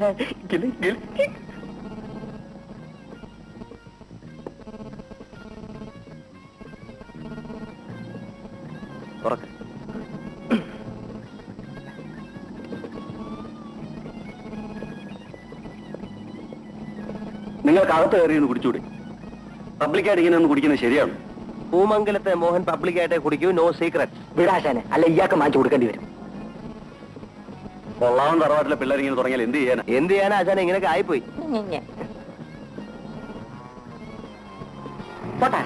നിങ്ങൾക്ക് അകത്ത് കയറിയൊന്ന് കുടിച്ചൂടെ? പബ്ലിക്കായിട്ട് ഇങ്ങനെ ഒന്ന് കുടിക്കുന്നത് ശരിയാണ്? പൂമംഗലത്തെ മോഹൻ പബ്ലിക്കായിട്ടേ കുടിക്കൂ, നോ സീക്രട്ട്. വിടാശാനെ, അല്ല ഇയാൾക്ക് മാറ്റി കൊടുക്കേണ്ടി വരും. കൊള്ളാവൻ തറവാട്ടിലെ പിള്ളേർ ഇങ്ങനെ തുടങ്ങിയാൽ എന്ത് ചെയ്യാനാ ആശാനെ? ഇങ്ങനെയൊക്കെ ആയിപ്പോയി. പോട്ടെ.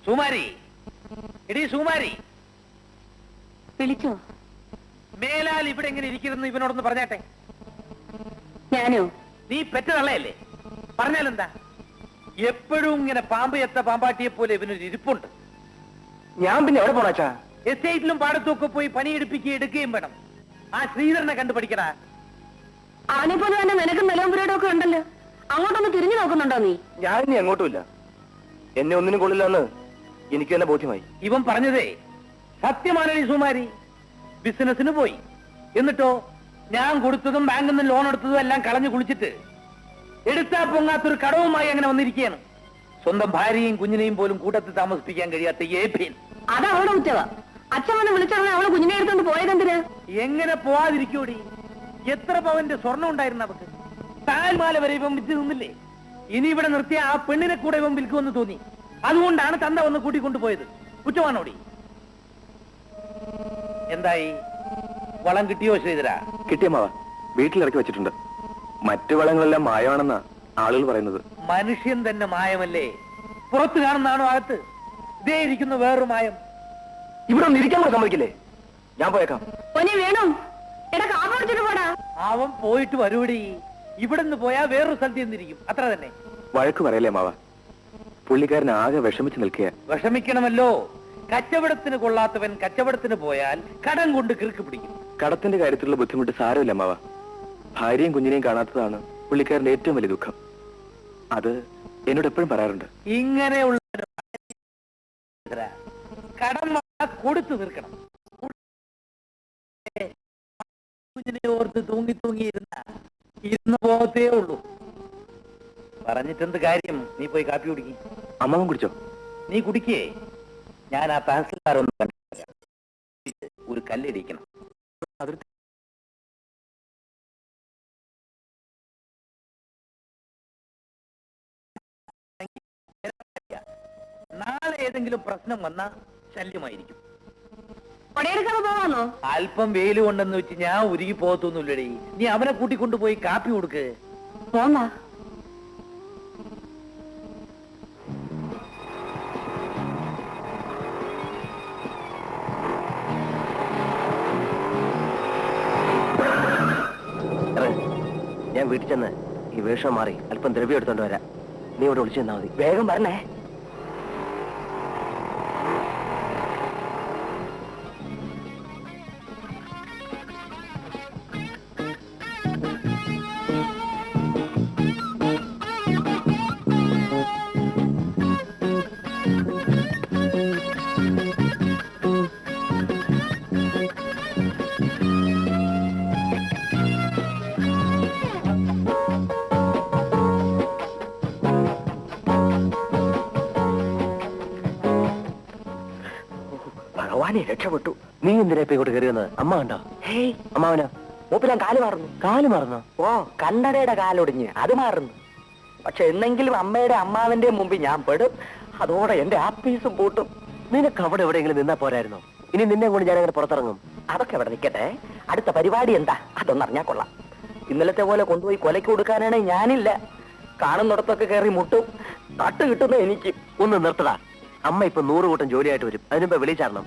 സുമാരി, എടീ സുമാരി, വിളിച്ചോ? മേലാൽ ഇവിടെ എങ്ങനെ ഇരിക്കുന്നു ഇവനോടൊന്ന് പറഞ്ഞാട്ടെ. ഞാനോ? നീ പെറ്റ തള്ളയല്ലേ? പറഞ്ഞാലെന്താ? എപ്പോഴും ഇങ്ങനെ പാമ്പയത്ത പാമ്പാട്ടിയെ പോലെ ഇവനൊരു ഇരിപ്പുണ്ട്. ഞാൻ പിന്നെ എവിടെ പോണാച്ചാ? എസ്റ്റേറ്റിലും പാടത്തും ഒക്കെ പോയി പണിയെടുപ്പിക്കുകയും എടുക്കുകയും വേണം. ആ ശ്രീധരനെ കണ്ടു പഠിക്കടാ. അവനെ പോലെ തന്നെ നിനക്ക് നിലമ്പുരയുടെ ഒക്കെ ഉണ്ടല്ലോ. അങ്ങോട്ടൊന്ന് തിരിഞ്ഞു നോക്കുന്നുണ്ടോ നീ? ഞാൻ ഇനി എങ്ങോട്ടുമില്ല. എന്നെ ഒന്നിനും കൊള്ളില്ലെന്ന് എനിക്ക് തന്നെ ബോധ്യമായി. ഇവൻ പറഞ്ഞതേ സത്യമാണീ സുമാരി. ബിസിനസിന് പോയി, എന്നിട്ടോ ഞാൻ കൊടുത്തതും ബാങ്കിൽ നിന്ന് ലോൺ എടുത്തതും എല്ലാം കളഞ്ഞു കുളിച്ചിട്ട് എടുത്താ പൊങ്ങാത്തൊരു കടവുമായി അങ്ങനെ വന്നിരിക്കുകയാണ്. സ്വന്തം ഭാര്യയും കുഞ്ഞിനെയും പോലും കൂട്ടത്തിൽ താമസിപ്പിക്കാൻ കഴിയാത്ത ഏഭ്യൻ. അത് അവളുടെ കുറ്റവാ. അച്ഛൻ വന്ന് വിളിച്ചാൽ അവള് കുഞ്ഞിനെ എടുത്തോണ്ട് പോയതെന്തിനാ? എങ്ങനെ പോവാതിരിക്കൂടി? എത്ര പവന്റെ സ്വർണം ഉണ്ടായിരുന്നു അവക്ക്? താൽമാല വരെ ഇവൻ വിറ്റ് നിന്നില്ലേ? ഇനി ഇവിടെ നിർത്തിയ ആ പെണ്ണിനെ കൂടെ ഇവൻ വിൽക്കുമെന്ന് തോന്നി. അതുകൊണ്ടാണ് തന്ത വന്ന് കൂട്ടിക്കൊണ്ടുപോയത്. കുറ്റമാണോടി? എന്തായി? വളം കിട്ടിയോ ശ്രീധര? കിട്ടിയമ്മാവ, വീട്ടിലിറക്കി വെച്ചിട്ടുണ്ട്. മറ്റു വളങ്ങളെല്ലാം മായമാണെന്നാ ആളുകൾ പറയുന്നത്. മനുഷ്യൻ തന്നെ മായമല്ലേ? പുറത്ത് കാണുന്നതാണോ അകത്ത്? ഇതേ ഇരിക്കുന്ന വേറൊരു മായം. ഇവിടെ ഒന്ന് ഇരിക്കാൻ കൂടെ സമ്മതിക്കില്ലേ? ഞാൻ പോയേക്കാം. വേണോ? എടാ കാപ്പടിച്ചിട്ട് പോടാ. അവൻ പോയിട്ട് വരൂടി. ഇവിടുന്ന് പോയാ വേറൊരു സ്ഥലത്ത് ചെന്നിരിക്കും, അത്ര തന്നെ. വഴക്ക് പറയല്ലേ മാവ, പുള്ളിക്കാരൻ ആകെ വിഷമിച്ച് നിൽക്കുക. വിഷമിക്കണമല്ലോ. കച്ചവടത്തിന് കൊള്ളാത്തവൻ കച്ചവടത്തിന് പോയാൽ കടം കൊണ്ട് കിറുക്ക് പിടിക്കും. കടത്തിന്റെ കാര്യത്തിലുള്ള ബുദ്ധിമുട്ട് സാരമില്ല മാവ. ഭാര്യയും കുഞ്ഞിനെയും കാണാത്തതാണ് പുള്ളിക്കാരന്റെ ഏറ്റവും വലിയ ദുഃഖം. അത് എന്നോട് എപ്പോഴും പറയാറുണ്ട്. ഇങ്ങനെയുള്ള കടം കൊടുത്തു തീർക്കണം. കുഞ്ഞിനെ ഓർത്ത് തൂങ്ങി ഇരുന്ന് പോകത്തേ ഉള്ളൂ. പറഞ്ഞിട്ടെന്ത് കാര്യം? നീ പോയി കാപ്പി കുടിക്കും. അമ്മാവൻ കുടിച്ചോ? നീ കുടിക്കേ. ഞാൻ ആ തഹസിൽദാർ ഒന്ന് ഒരു കല്ലിടിക്കണം. നാളെ ഏതെങ്കിലും പ്രശ്നം വന്നാ ശല്യമായിരിക്കും. അല്പം വെയില് കൊണ്ടെന്ന് വെച്ച് ഞാൻ ഉരുകി പോകത്തൊന്നുമില്ലടി. നീ അവനെ കൂട്ടിക്കൊണ്ടുപോയി കാപ്പി കൊടുക്ക്. ഞാൻ വീട്ടിൽ ചെന്ന് ഈ വേഷം മാറി അല്പം ദ്രവ്യം എടുത്തോണ്ട് വരാം. നീ ഇവിടെ വിളിച്ചു തന്നാ മതി. വേഗം പറഞ്ഞേ. രക്ഷപ്പെട്ടു. നീ എന്തിനാ ഇപ്പൊ ഇങ്ങോട്ട് കയറി വന്നത്? അമ്മ കണ്ടോ? ഹേയ്, അമ്മാവനോ? മൂപ്പിലാൻ കാല് മാറുന്നു. കാല് മറന്നോ? ഓ, കണ്ണടയുടെ കാലൊടിഞ്ഞ് അത് മാറുന്നു. പക്ഷെ എന്നെങ്കിലും അമ്മയുടെ അമ്മാവന്റെ മുമ്പിൽ ഞാൻ പെടും. അതോടെ എന്റെ ആപ്പീസും പൂട്ടും. നിനക്ക് അവിടെ എവിടെയെങ്കിലും നിന്നാ പോരായിരുന്നോ? ഇനി നിന്നെ കൊണ്ട് ഞാൻ അങ്ങനെ പുറത്തിറങ്ങും. അതൊക്കെ അവിടെ നിൽക്കട്ടെ. അടുത്ത പരിപാടി എന്താ? അതൊന്നറിഞ്ഞാ കൊള്ളാം. ഇന്നലത്തെ പോലെ കൊണ്ടുപോയി കൊലയ്ക്ക് കൊടുക്കാനാണ് ഞാനില്ല. കാണുന്നിടത്തൊക്കെ കയറി മുട്ടും. തട്ട് കിട്ടുന്ന എനിക്ക്. ഒന്ന് നിർത്തടാ. അമ്മ ഇപ്പൊ 100 കൂട്ടം ജോലിയായിട്ട് വരും. അതിനുമ്പോ വിളിച്ചാടണം.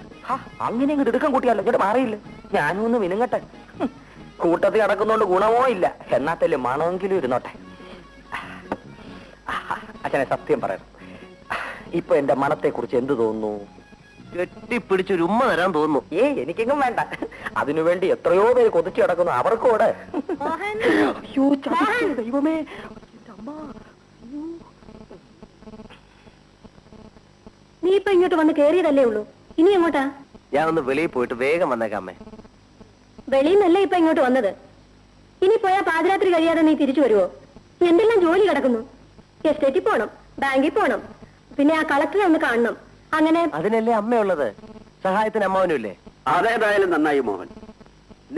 അങ്ങനെ അങ്ങ് തിടുക്കം കൂട്ടിയാലോ? ഇങ്ങോട്ട് മാറിയില്ല. ഞാനും ഒന്ന് വിനുങ്ങട്ടെ. കൂട്ടത്തിൽ നടക്കുന്നോണ്ട് ഗുണമോ ഇല്ല. എന്നാത്തല്ലേ മണമെങ്കിലും ഇരുന്നോട്ടെ. അച്ഛനെ സത്യം പറയണം, ഇപ്പൊ എന്റെ മണത്തെ കുറിച്ച് എന്ത് തോന്നുന്നു? കെട്ടിപ്പിടിച്ചൊരു ഉമ്മ തരാൻ തോന്നുന്നു. എനിക്കെങ്ങും വേണ്ട. അതിനുവേണ്ടി എത്രയോ പേര് കൊതിച്ചു കിടക്കുന്നു. അവർക്കോട് ദൈവമേ. നീ ഇപ്പൊ ഇങ്ങോട്ട് വന്ന് കേറിയതല്ലേ ഉള്ളൂ, ഇനി എങ്ങോട്ടാ? ഞാൻ ഒന്ന് വെളിയിൽ പോയിട്ട് വേഗം വന്നേക്കാം അമ്മേ. വെളിയിൽ ഇപ്പൊ ഇങ്ങോട്ട് വന്നത്. ഇനി പോയാ പാതിരാത്രി കഴിയാതെ നീ തിരിച്ചു വരുവോ? എന്തെല്ലാം ജോലി കിടക്കുന്നു. എസ്റ്റേറ്റിൽ പോണം, ബാങ്കിൽ പോണം, പിന്നെ ആ കളക്ടറെ ഒന്ന് കാണണം. അങ്ങനെ അതിനല്ലേ അമ്മയുള്ളത്, സഹായത്തിന് അമ്മാവനുമില്ലേ? അതേതായാലും നന്നായി മോഹൻ.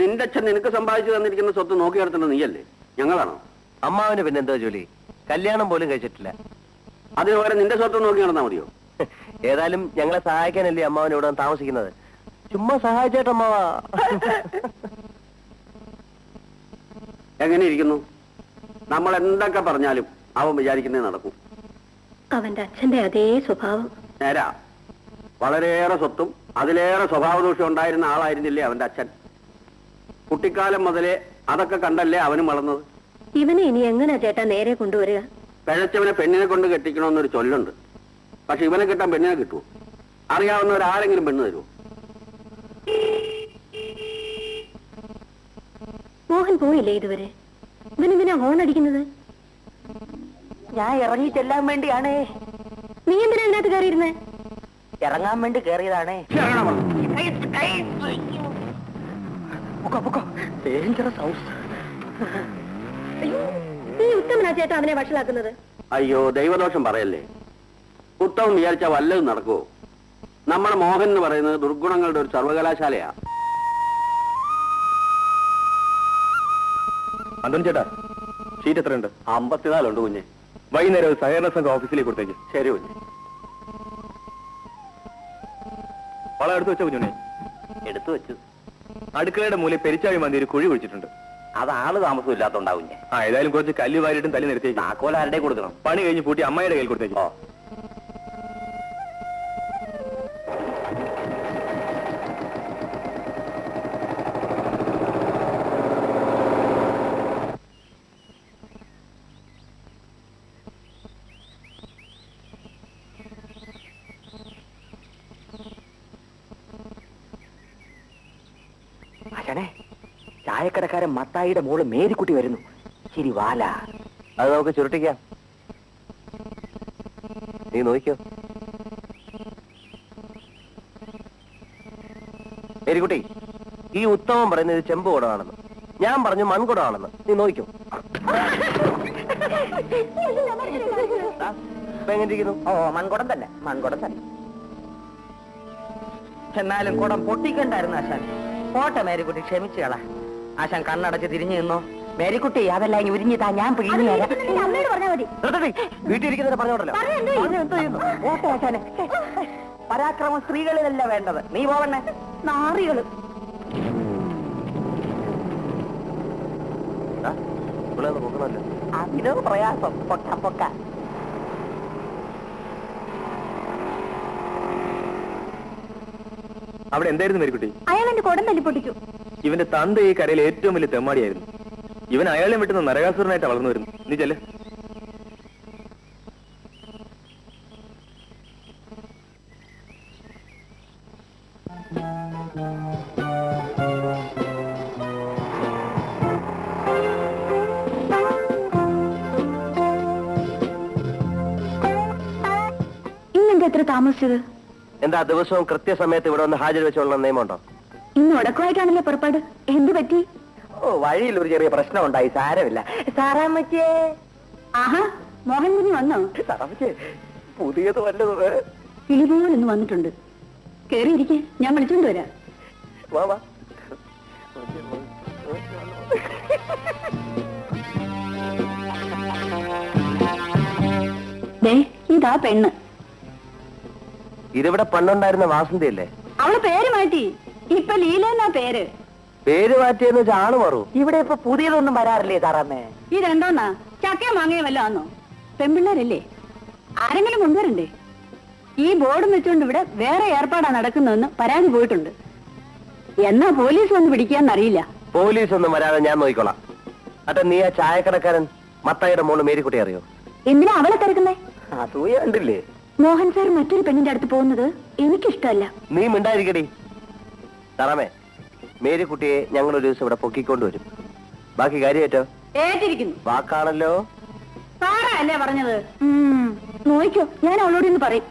നിന്റെ അച്ഛൻ നിനക്ക് സമ്പാദിച്ചു തന്നിരിക്കുന്ന സ്വത്ത് നോക്കി നടത്തേണ്ടത് നീയല്ലേ, ഞങ്ങളാണോ? അമ്മാവന് പിന്നെ എന്തോ ജോലി? കല്യാണം പോലും കഴിച്ചിട്ടില്ല. അതിന് പകരം നിന്റെ സ്വത്ത് നോക്കി നടന്നാ മതിയോ? ഏതായാലും ഞങ്ങളെ സഹായിക്കാനല്ലേ അമ്മാവൻ ഇവിടെ താമസിക്കുന്നത്. ചുമ്മാ സഹായിച്ചേട്ടോ അമ്മാവാ. എങ്ങനെ ഇരിക്കുന്നു? നമ്മൾ എന്തൊക്കെ പറഞ്ഞാലും അവൻ വിചാരിക്കുന്നേ നടക്കും. അവന്റെ അച്ഛന്റെ അതേ സ്വഭാവം. നേരാ, വളരെയേറെ സ്വത്തും അതിലേറെ സ്വഭാവദോഷം ഉണ്ടായിരുന്ന ആളായിരുന്നില്ലേ അവന്റെ അച്ഛൻ? കുട്ടിക്കാലം മുതലേ അതൊക്കെ കണ്ടല്ലേ അവനും വളർന്നത്. ഇവനെ ഇനി എങ്ങനെയാ ചേട്ടാ നേരെ കൊണ്ടുവരിക? പിഴച്ചവനെ പെണ്ണിനെ കൊണ്ട് കെട്ടിക്കണമെന്നൊരു ചൊല്ലുണ്ട്. പക്ഷെ ഇവനെ കിട്ടാൻ പെണ്ണിനെ കിട്ടുമോ? അറിയാവുന്നവരാരെങ്കിലും പെണ്ണ് തരുമോ? മോഹൻ പോയില്ലേ ഇതുവരെ? ഇവനിങ്ങനെ ഹോൺ അടിക്കുന്നത്? ഞാൻ ഇറങ്ങി ചെല്ലാൻ വേണ്ടിയാണേ. നീ എന്തിനാ ഇതിനകത്ത് കയറിയിരുന്നേ? ഇറങ്ങാൻ വേണ്ടി കയറിയതാണേ. Dangerous house. നീ ഉത്തമനാ ചേട്ടാ അവനെ വഷളാക്കുന്നത്? അയ്യോ, ദൈവദോഷം പറയല്ലേ. ഉത്തമം വിചാരിച്ചാ വല്ലതും നടക്കുവോ? നമ്മുടെ മോഹൻ എന്ന് പറയുന്നത് ദുർഗുണങ്ങളുടെ ഒരു സർവകലാശാലയാ. അന്തോണി ചേട്ടാ, ഷീറ്റ് എത്രയുണ്ട്? 54 ഉണ്ട് കുഞ്ഞെ. വൈകുന്നേരം സഹകരണ സംഘം ഓഫീസിലേക്ക് കൊടുത്തേക്ക്. ശരി കുഞ്ഞെ. വളം എടുത്തു വെച്ച കുഞ്ഞുണ്ണി? എടുത്തു വെച്ചു. അടുക്കളയുടെ മൂലയിൽ പെരിച്ചാഴി മന്തി ഒരു കുഴി കുഴിച്ചിട്ടുണ്ട്. അത് ആള് താമസം ഇല്ലാത്തോണ്ടാവും. ഏതായാലും കുറച്ച് കല്ല് വാരിയിട്ടും തല്ലി നിർത്തിയേക്ക്. താക്കോൽ ആരുടെ കൊടുക്കണം? പണി കഴിഞ്ഞ് പൂട്ടി അമ്മയുടെ കയ്യിൽ കൊടുത്തേക്ക്. ആശാനെ, ചായക്കടക്കാരൻ മത്തായിയുടെ മോള് മേരിക്കുട്ടി വരുന്നു. ശരി വാല. അത് നമുക്ക് ചുരുട്ടിക്കാം. നീ നോക്കിയോ മേരിക്കുട്ടി? ഈ ഉത്തമം പറയുന്നത് ചെമ്പ് കുടമാണെന്ന്, ഞാൻ പറഞ്ഞു മൺകുടമാണെന്ന്. നീ നോക്കിയോ? എങ്ങനെയിരിക്കുന്നു? ഓ, മൺകുടം തന്നെ, മൺകുടം തന്നെ. എന്നാലും കുടം പൊട്ടിക്കണ്ടായിരുന്നു ആശാൻ. പോട്ടെ മേരിക്കുട്ടി, ക്ഷമിച്ചുകളാ. ആശാൻ കണ്ണടച്ച് തിരിഞ്ഞു നിന്നോ. മേരിക്കുട്ടി, അതെല്ലാം ഉരിഞ്ഞിതാ, ഞാൻ പിഴിഞ്ഞു തരാം. അമ്മയോട് പറഞ്ഞാൽ മതി. വീട്ടിലിരിക്കുന്നതിനെ പറഞ്ഞോണ്ടല്ലോ. പോട്ടെ ആശാനെ. പരാക്രമം സ്ത്രീകളിലല്ല വേണ്ടത്. നീ പോവണ്ണേ. നാറികള്. നോക്കണല്ലോ. അതിനോ പ്രയാസം. പൊക്ക പൊക്ക. അവിടെ എന്തായിരുന്നു മേരിക്കുട്ടി? അയാൾ എന്റെ കുടം തല്ലി പൊട്ടിച്ചു. ഇവന്റെ തന്ത ഈ കരയിൽ ഏറ്റവും വലിയ തെമ്മാടിയായിരുന്നു. ഇവൻ അയാളെ വിട്ടുന്ന നരകാസുരനായിട്ട് വളർന്നു വരുന്നു. നീ ചെല്ല്. ഇന്നെന്താ എത്ര താമസിച്ചത്? എന്താ ദിവസവും കൃത്യസമയത്ത് ഇവിടെ വന്ന് ഹാജർ വെച്ചോളുന്ന നിയമമുണ്ടോ? ഇന്ന് ഉടക്കമായിട്ടാണല്ലോ പുറപ്പാട്. എന്ത് പറ്റി? ഓ, വഴിയിൽ ഒരു ചെറിയ പ്രശ്നം ഉണ്ടായി. സാരമില്ല. സാറാമ്മച്ചേ. ആഹാ, മോഹൻ കുഞ്ഞ് വന്നോ? സാറാമ്മച്ചേ, പുതിയത് വല്ലത്? കിളിപോലൊന്ന് വന്നിട്ടുണ്ട്. കേറിയിരിക്കെ, ഞാൻ വിളിച്ചോണ്ട് വരാം. വാ വാ. ദേ, ഇതാ പെണ്ണ്. ഇതിവിടെ പണ്ടുണ്ടായിരുന്ന വാസന്തിയല്ലേ? അവള് പേര് മാറ്റി. ഇപ്പൊ ലീല എന്നാ പേര്. പേര് മാറ്റിയെന്ന് വെച്ചാൽ ആള് മാറൂ. ഇവിടെ ഇപ്പൊ പുതിയതൊന്നും വരാറില്ലേ സാറാമ്മേ? ഇതെന്തോന്നാ, ചക്കയും മാങ്ങയും വല്ല ആന്നോ? പെൺപിള്ളേരല്ലേ, ആരെങ്കിലും കൊണ്ടുവരണ്ടേ? ഈ ബോർഡും വെച്ചുകൊണ്ട് ഇവിടെ വേറെ ഏർപ്പാടാ നടക്കുന്നതെന്ന് പരാതി പോയിട്ടുണ്ട്. എന്നാ പോലീസ് വന്ന് പിടിക്കാന്നറിയില്ല. പോലീസ് ഒന്നും വരാതെ ഞാൻ നോക്കിക്കോളാം. അട്ടെ, നീ ആ ചായക്കടക്കാരൻ മത്തായിയുടെ മോള് മേരിക്കുട്ടി അറിയോ? എന്തിനാ അവളെ തിരക്കുന്നേ? അസൂയ കണ്ടില്ലേ? മോഹൻ സാർ മറ്റൊരു പെണ്ണിന്റെ അടുത്ത് പോകുന്നത് എനിക്കിഷ്ടമല്ല. നീ മിണ്ടായിരിക്കടി. തറാമേ, മേരി കുട്ടിയെ ഞങ്ങൾ ഒരു ദിവസം ഇവിടെ പൊക്കിക്കൊണ്ടുവരും. ബാക്കി കാര്യമായിട്ടോ? ഏറ്റിരിക്കുന്നു. വാക്കാണല്ലോ. സാറാ അല്ലേ പറഞ്ഞത്? നോയിക്കോ, ഞാൻ അവളോട് ഇന്ന് പറയും.